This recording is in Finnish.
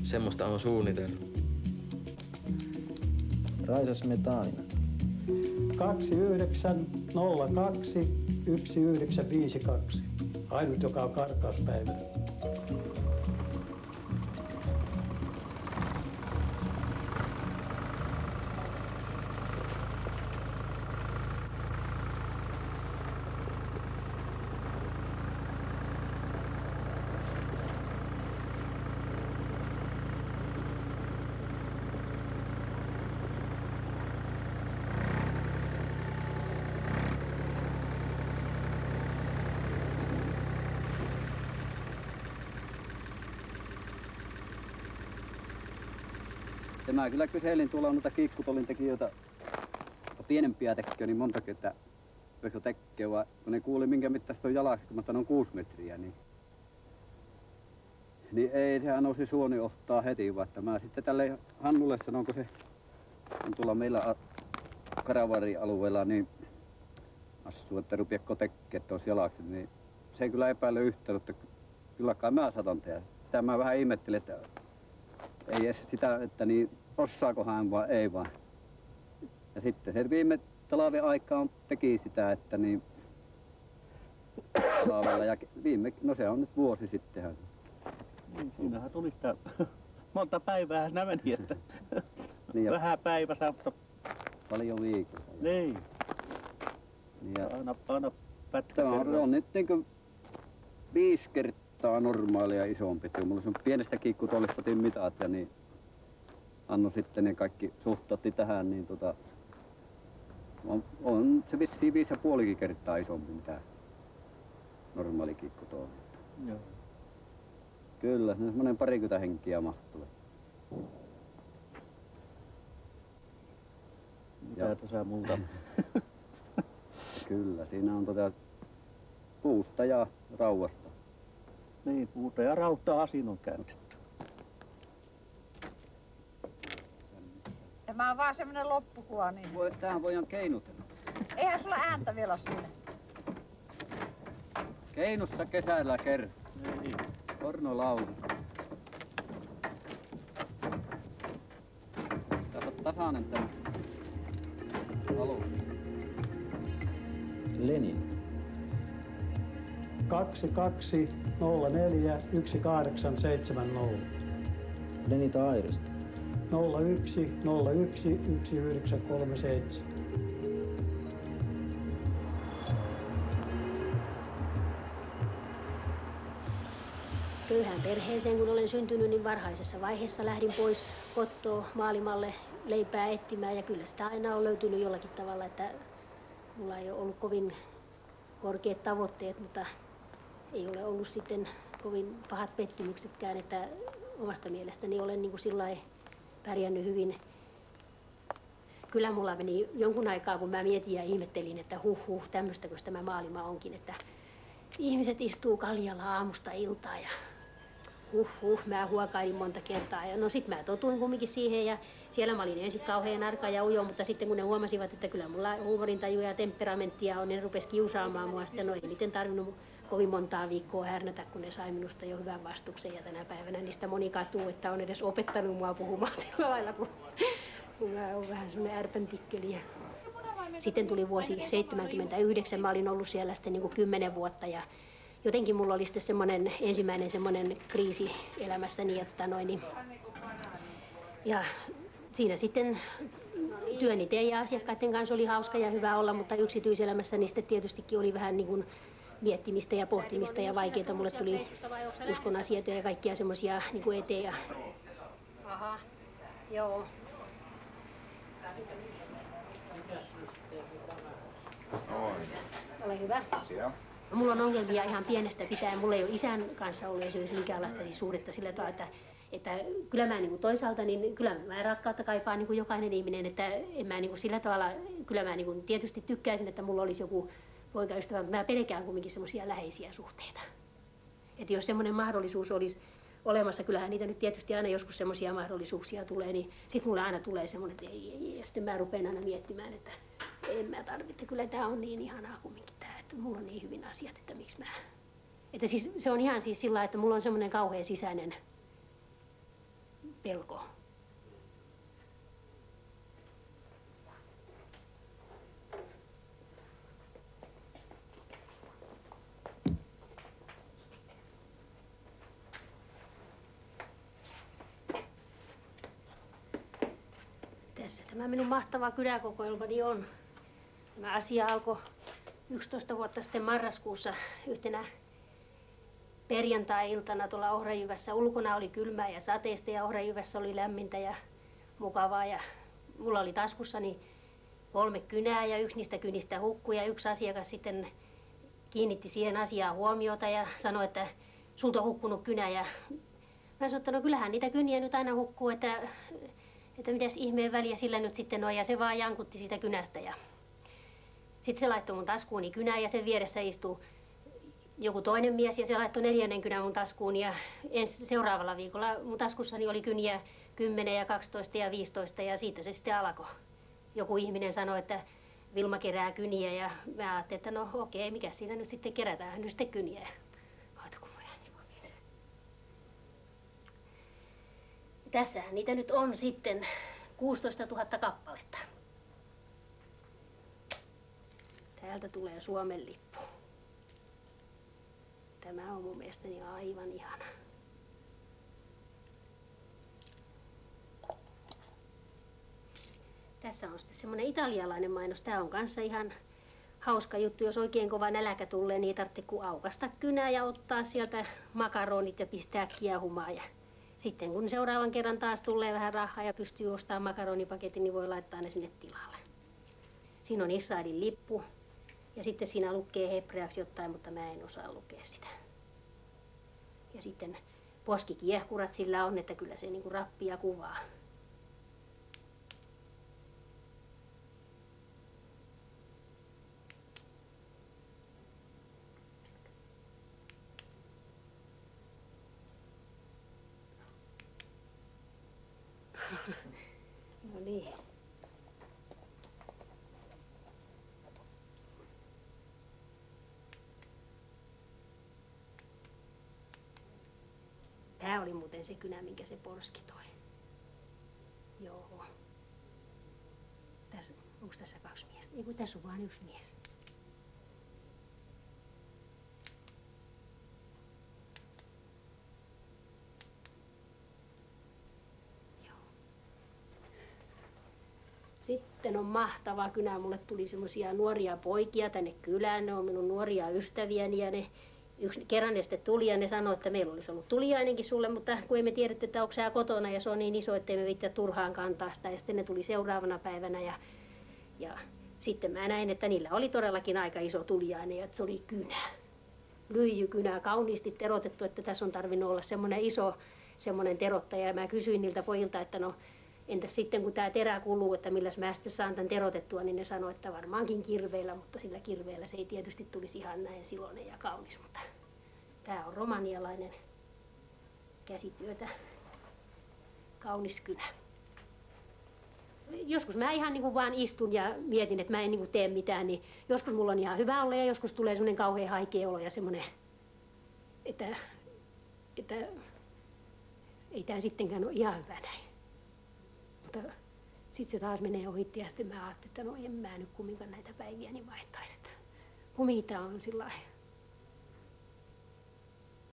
semmoista on suunnitellut. Raisas Metaina. 2902 1952. Ainut, joka on karkauspäivä. Mä kyllä kyselin tuolla noita kiikkutolin tekijöitä, pienempiä tekijöitä, niin monta kertaa voiko tekee, vaan kun ne kuuli minkä mittaista on jalaksi, kun mä sanon 6 metriä, niin ei sehän nousi suoni ottaa heti, vaan että mä sitten tälle Hannulle sanon, kun se on tuolla meillä Karavarialueella, niin asuu, että rupeakko tekee tuossa jalaksi, niin se ei kyllä epäile yhtään, että kyllä kai mä saatan tehdä. Sitä mä vähän ihmettelin, että ei edes sitä, että niin osaako hän vai ei vaan. Ja sitten se viime talven aikaan teki sitä, että niin talvella ja no se on nyt vuosi sittenhän. Niin, siinähän tuli sitä monta päivää nämä meni, että niin vähän päivässä, mutta paljon viikossa. Niin. Ja aina pätkä. Tämä on nyt niin 5 kertaa normaalia isompi. Mulla on pienestä kiikkutollista otin mitat ja niin Anno sitten ne kaikki suhtautti tähän, niin on se vissiin 5,5 kertaa isompi mitä normaali kiikkutolli. Joo. Kyllä, se on semmoinen 20 henkiä mahtuu. Mitä tässä multa? Kyllä, siinä on puusta ja raudasta. Niin, puuta ja rautaa siinä on käytetty. Tämä on vaan semmonen loppukuva. Niin. Tähän voidaan keinutella. Eihän sulla ääntä vielä ole siinä. Keinussa kesällä kerran. Niin. Pornolaulu. Tässä on tasainen tämä alus. Lenin. 2204 1870. Lenita Airisto. 01 01 1937. Köyhään perheeseen, kun olen syntynyt, niin varhaisessa vaiheessa lähdin pois kotoa maailmalle leipää etsimään. Ja kyllä sitä aina on löytynyt jollakin tavalla, että mulla ei ole ollut kovin korkeat tavoitteet, mutta ei ole ollut sitten kovin pahat pettymyksetkään, että omasta mielestäni olen niin kuin sillai pärjännyt hyvin. Kyllä mulla meni jonkun aikaa, kun mä mietin ja ihmettelin, että tämmöistäkö tämä maailma onkin, että ihmiset istuu kaljalla aamusta iltaan ja mä huokailin monta kertaa. Ja no sit mä totuin kumminkin siihen ja siellä mä olin ensin kauhean arka ja ujo, mutta sitten kun ne huomasivat, että kyllä mulla huumorintaju ja temperamenttia on, ne rupesi kiusaamaan mua sitten. No ei niiden tarvinnut kovin montaa viikkoa härnätä, kun ne sai minusta jo hyvän vastuksen ja tänä päivänä niistä moni katuu, että on edes opettanut mua puhumaan sillä lailla, kun mä oon vähän semmoinen ärpäntikkeli. Sitten tuli vuosi 1979, mä olin ollut siellä sitten niin kuin 10 vuotta ja jotenkin mulla oli sitten semmoinen ensimmäinen semmoinen kriisi elämässäni, ja siinä sitten työni tein ja asiakkaiden kanssa oli hauska ja hyvä olla, mutta yksityiselämässäni sitten tietystikin oli vähän niin kuin miettimistä ja pohtimista ja vaikeita. Mulle tuli uskon asioita ja kaikkia semmoisia niin kuin eteen. Ja... Aha, joo. Ole hyvä. Mulla on ongelmia ihan pienestä pitäen. Mulla ei ole isän kanssa ollut esimerkiksi minkäänlaista siis suhdetta sillä tavalla, että kyllä mä niin kuin toisaalta, niin kyllä mä rakkautta kaipaan niin kuin jokainen ihminen, että en mä niin kuin sillä tavalla, kyllä mä niin kuin tietysti tykkäisin, että mulla olisi joku poikaystävä, mutta mä pelkään kumminkin semmoisia läheisiä suhteita. Että jos semmoinen mahdollisuus olisi olemassa, kyllähän niitä nyt tietysti aina joskus semmoisia mahdollisuuksia tulee, niin sit mulla aina tulee semmoinen, että ei, ja sitten mä rupean aina miettimään, että en mä tarvitse, kyllä tää on niin ihanaa kumminkin tää, että mulla on niin hyvin asiat, että miksi mä... Että siis se on ihan siis sillä lailla, että mulla on semmoinen kauhean sisäinen pelko. Tässä tämä minun mahtava kyläkokoelmani on. Tämä asia alkoi 11 vuotta sitten marraskuussa yhtenä perjantai-iltana tuolla Ohrajyvässä. Ulkona oli kylmää ja sateista ja Ohrajyvässä oli lämmintä ja mukavaa. Ja mulla oli taskussani 3 kynää ja yksi niistä kynistä hukkui ja yksi asiakas sitten kiinnitti siihen asiaan huomiota ja sanoi, että sulta on hukkunut kynä. Ja mä sanoin, että no kyllähän niitä kyniä nyt aina hukkuu, että mitäs ihmeen väliä sillä nyt sitten on. Ja se vaan jankutti sitä kynästä. Ja sitten se laittoi mun taskuuni kynää ja sen vieressä istui joku toinen mies ja se laittoi 4. kynän mun taskuun. Ja seuraavalla viikolla mun taskussani oli kyniä 10 ja 12 ja 15 ja siitä se sitten alkoi. Joku ihminen sanoi, että Vilma kerää kyniä ja mä ajattelin, että no okei, mikä siinä nyt sitten kerätään nyt sitten kyniä. Kato, kun mun ääni vapisee. Tässähän niitä nyt on sitten 16 000 kappaletta. Täältä tulee Suomen lippu. Tämä on mun mielestäni aivan ihana. Tässä on sitten semmoinen italialainen mainos. Tämä on kanssa ihan hauska juttu. Jos oikein kova nälkä tulee, niin ei tarvitse kuin aukaista kynää ja ottaa sieltä makaronit ja pistää kiehumaan. Ja sitten kun seuraavan kerran taas tulee vähän rahaa ja pystyy ostamaan makaronipaketin, niin voi laittaa ne sinne tilalle. Siinä on Israelin lippu. Ja sitten siinä lukee hebreaksi jotain, mutta mä en osaa lukea sitä. Ja sitten poskikiehkurat sillä on, että kyllä se niinku rappia kuvaa. No niin. Tää oli muuten se kynä, minkä se porski toi. Joo. Tässä, onko tässä 2 miestä? Ei kun tässä on vain 1 mies. Joo. Sitten on mahtava kynä. Mulle tuli semmosia nuoria poikia tänne kylään. Ne on minun nuoria ystäviäni ja ne kerran ne sitten tuli ja ne sanoi, että meillä olisi ollut tuliainenkin sulle, mutta kun emme tiedetty, että onko sä kotona ja se on niin iso, ettei me viittää turhaan kantaa sitä. Ja sitten ne tuli seuraavana päivänä ja sitten mä näin, että niillä oli todellakin aika iso tuliainen ja että se oli kynä. Lyijykynä, kauniisti terotettu, että tässä on tarvinnut olla semmoinen iso semmoinen terottaja. Ja mä kysyin niiltä pojilta, että no entäs sitten kun tämä terä kuluu, että milläs mä sitten saan tämän terotettua, niin ne sanoi, että varmaankin kirveellä, mutta sillä kirveellä se ei tietysti tulisi ihan näin siloinen ja kaunis, mutta tämä on romanialainen käsityötä, kaunis kynä. Joskus mä ihan niin kuin vaan istun ja mietin, että mä en niin kuin tee mitään, niin joskus mulla on ihan hyvä olla ja joskus tulee semmoinen kauhean haikea olo ja semmoinen, että ei tämä sittenkään ole ihan hyvä näin. Mutta sitten se taas menee ohitti ja sitten mä ajattelin, että no en mä nyt kumminkaan näitä päiviä niin vaihtaisi. Kumita on sillä lailla.